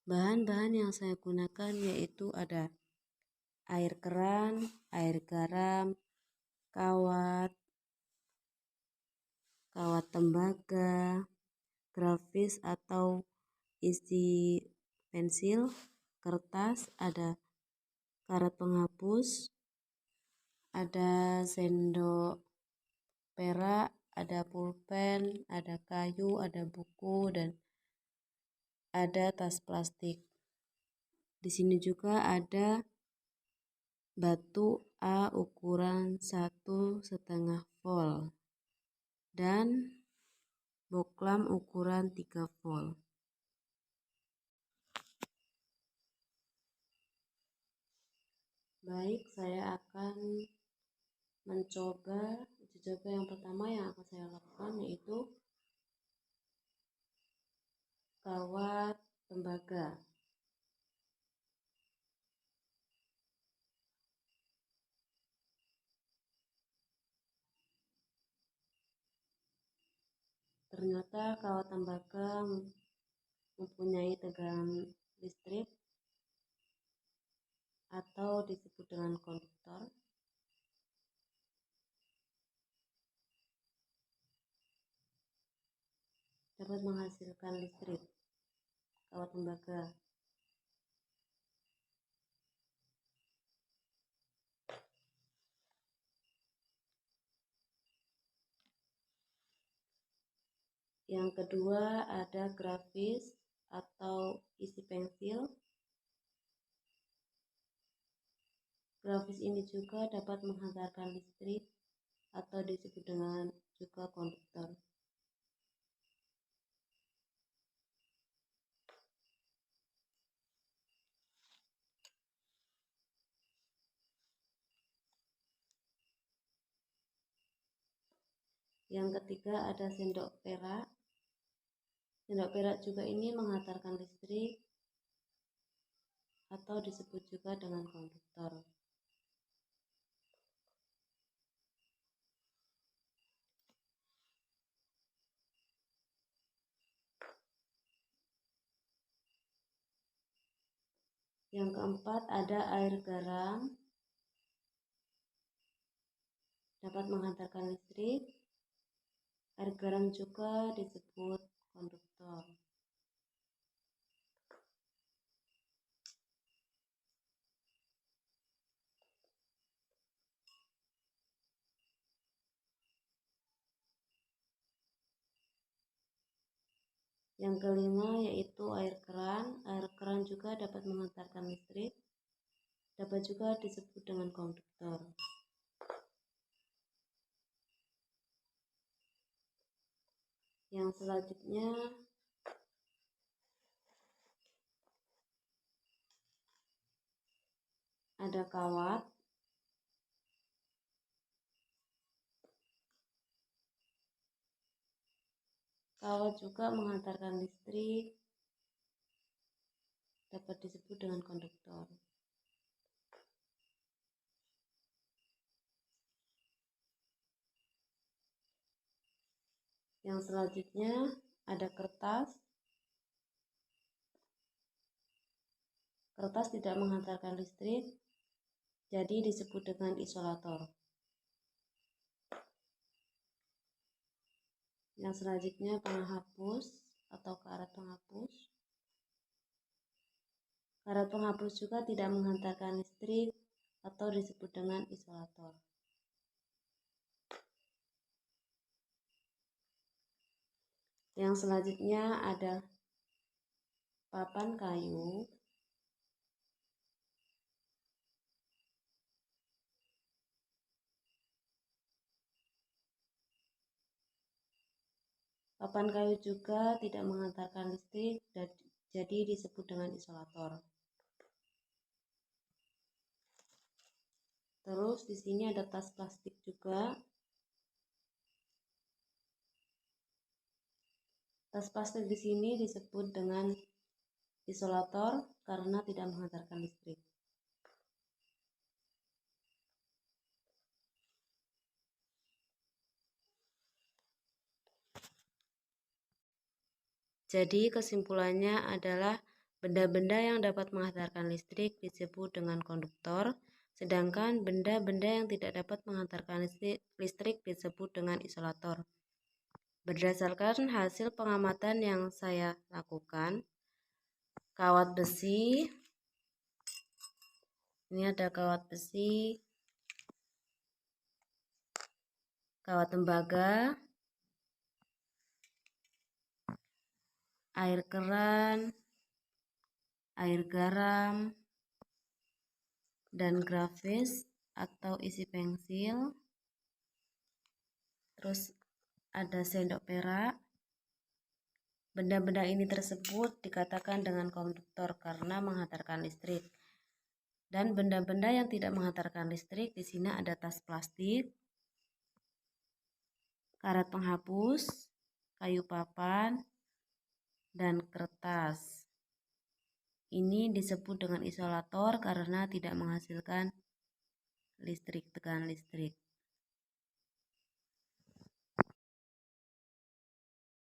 Bahan-bahan yang saya gunakan yaitu ada air keran, air garam, kawat tembaga, grafis atau isi pensil, kertas, ada karet penghapus, ada sendok perak, ada pulpen, ada kayu, ada buku, dan ada tas plastik. Di sini juga ada batu A ukuran 1,5 volt dan boklam ukuran 3 volt. Baik, saya akan mencoba uji coba yang pertama yang akan saya lakukan yaitu kawat tembaga. Ternyata kawat tembaga mempunyai tegangan listrik atau disebut dengan konduktor. Dapat menghasilkan listrik kawat tembaga. Yang kedua ada grafis atau isi pensil. Grafis ini juga dapat menghantarkan listrik atau disebut dengan juga konduktor. Yang ketiga ada sendok perak. Sendok perak juga ini menghantarkan listrik atau disebut juga dengan konduktor. Yang keempat ada air garam, dapat menghantarkan listrik. Air garam juga disebut konduktor. Yang kelima yaitu air keran. Air keran juga dapat menghantarkan listrik, dapat juga disebut dengan konduktor. Yang selanjutnya ada kawat. Kawat juga menghantarkan listrik, dapat disebut dengan konduktor. Yang selanjutnya ada kertas. Kertas tidak menghantarkan listrik, jadi disebut dengan isolator. Yang selanjutnya penghapus atau karet penghapus. Karet penghapus juga tidak menghantarkan listrik atau disebut dengan isolator. Yang selanjutnya ada papan kayu. Papan kayu juga tidak menghantarkan listrik, jadi disebut dengan isolator. Terus di sini ada tas plastik juga. Tas plastik di sini disebut dengan isolator karena tidak menghantarkan listrik. Jadi kesimpulannya adalah Benda-benda yang dapat menghantarkan listrik disebut dengan konduktor, sedangkan benda-benda yang tidak dapat menghantarkan listrik disebut dengan isolator. Berdasarkan hasil pengamatan yang saya lakukan, kawat besi, ini ada kawat besi, kawat tembaga, air keran, air garam, dan grafis atau isi pensil. Terus ada sendok perak. Benda-benda ini tersebut dikatakan dengan konduktor karena menghantarkan listrik. Dan benda-benda yang tidak menghantarkan listrik, di sini ada tas plastik, karet penghapus, kayu papan, dan kertas. Ini disebut dengan isolator karena tidak menghasilkan listrik, tegangan listrik.